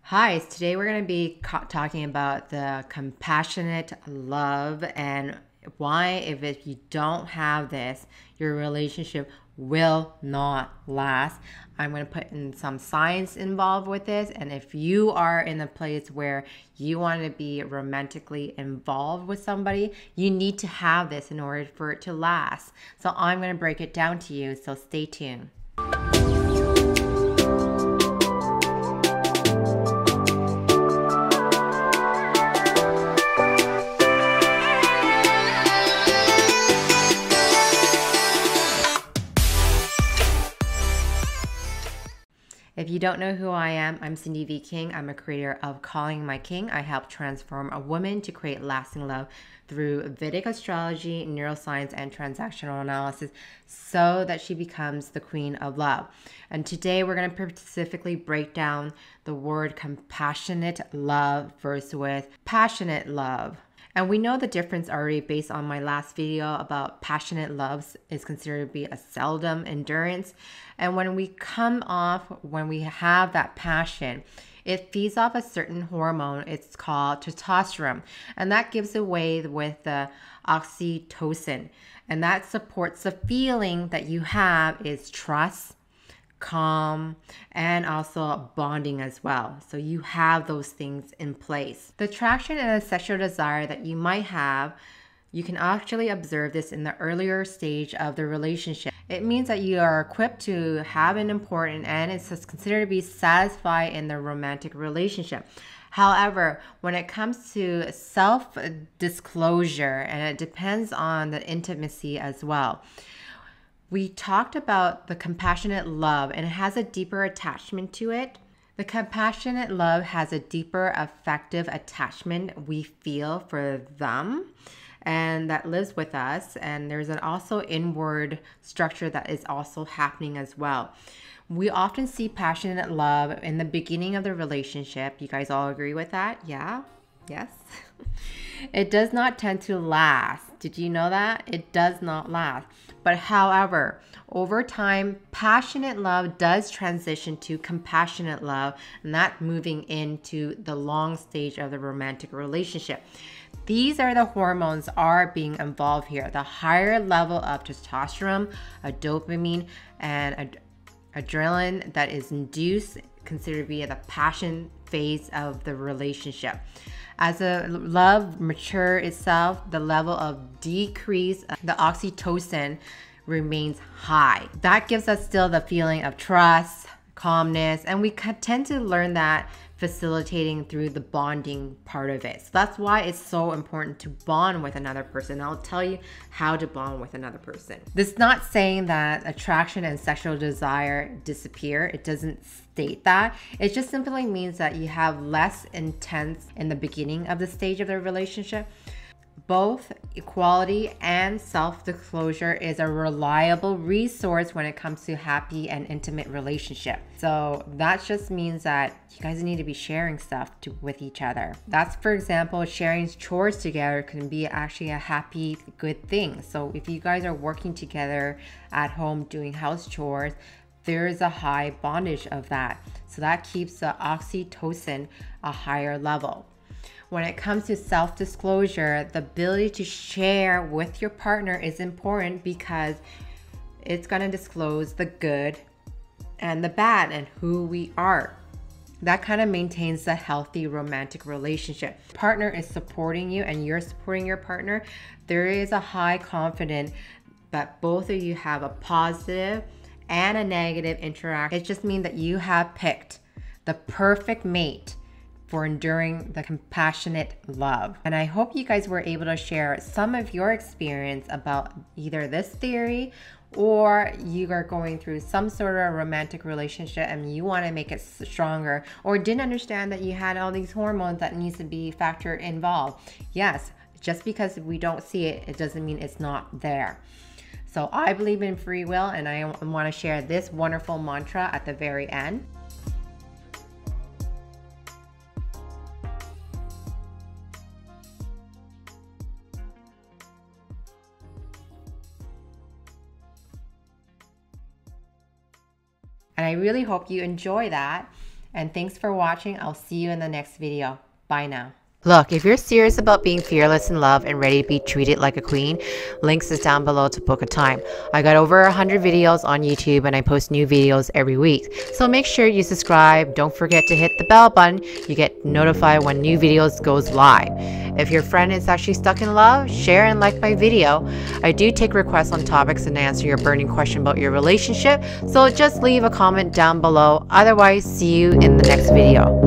Hi, today we're going to be talking about the compassionate love and why, if you don't have this, your relationship will not last. I'm going to put in some science involved with this. And if you are in a place where you want to be romantically involved with somebody, you need to have this in order for it to last. So I'm going to break it down to you. So stay tuned. If you don't know who I am, I'm Sindy V King. I'm a creator of Calling My King. I help transform a woman to create lasting love through Vedic astrology, neuroscience, and transactional analysis so that she becomes the queen of love. And today we're going to specifically break down the word compassionate love versus passionate love. And we know the difference already based on my last video about passionate loves is considered to be a seldom endurance. And when we have that passion, it feeds off a certain hormone. It's called testosterone. And that gives away with the oxytocin. And that supports the feeling that you have is trust, calm, and also bonding as well. So you have those things in place. The attraction and the sexual desire that you might have, you can actually observe this in the earlier stage of the relationship. It means that you are equipped to have an important and it's considered to be satisfied in the romantic relationship. However, when it comes to self-disclosure, and it depends on the intimacy as well, we talked about the compassionate love, and it has a deeper attachment to it. The compassionate love has a deeper affective attachment we feel for them, and that lives with us. And there's also inward structure that is also happening as well. We often see passionate love in the beginning of the relationship. You guys all agree with that? Yeah? Yes? It does not tend to last. Did you know that? It does not last. But however, over time, passionate love does transition to compassionate love, and that moving into the long stage of the romantic relationship. These are the hormones are being involved here. The higher level of testosterone, a dopamine, and adrenaline that is induced, considered to be the passion phase of the relationship. As the love matures itself, the level of decrease, the oxytocin remains high. That gives us still the feeling of trust, calmness, and we tend to learn that facilitating through the bonding part of it. So that's why it's so important to bond with another person. I'll tell you how to bond with another person. This is not saying that attraction and sexual desire disappear. It doesn't state that. It just simply means that you have less intense in the beginning of the stage of the relationship. Both equality and self-disclosure is a reliable resource when it comes to happy and intimate relationship. So that just means that you guys need to be sharing stuff with each other. That's, for example, sharing chores together can be actually a happy, good thing. So if you guys are working together at home doing house chores, there is a high bondage of that. So that keeps the oxytocin a higher level. When it comes to self-disclosure, the ability to share with your partner is important because it's going to disclose the good and the bad and who we are. That kind of maintains a healthy romantic relationship. Partner is supporting you and you're supporting your partner. There is a high confidence that both of you have a positive and a negative interaction. It just means that you have picked the perfect mate for enduring the compassionate love. And I hope you guys were able to share some of your experience about either this theory or you are going through some sort of romantic relationship and you want to make it stronger, or didn't understand that you had all these hormones that needs to be factored involved. Yes, just because we don't see it, it doesn't mean it's not there. So I believe in free will, and I want to share this wonderful mantra at the very end. And I really hope you enjoy that. And thanks for watching. I'll see you in the next video. Bye now. Look, if you're serious about being fearless in love and ready to be treated like a queen, links is down below to book a time. I got over 100 videos on YouTube and I post new videos every week. So make sure you subscribe. Don't forget to hit the bell button. You get notified when new videos goes live. If your friend is actually stuck in love, share and like my video. I do take requests on topics and answer your burning question about your relationship. So just leave a comment down below. Otherwise, see you in the next video.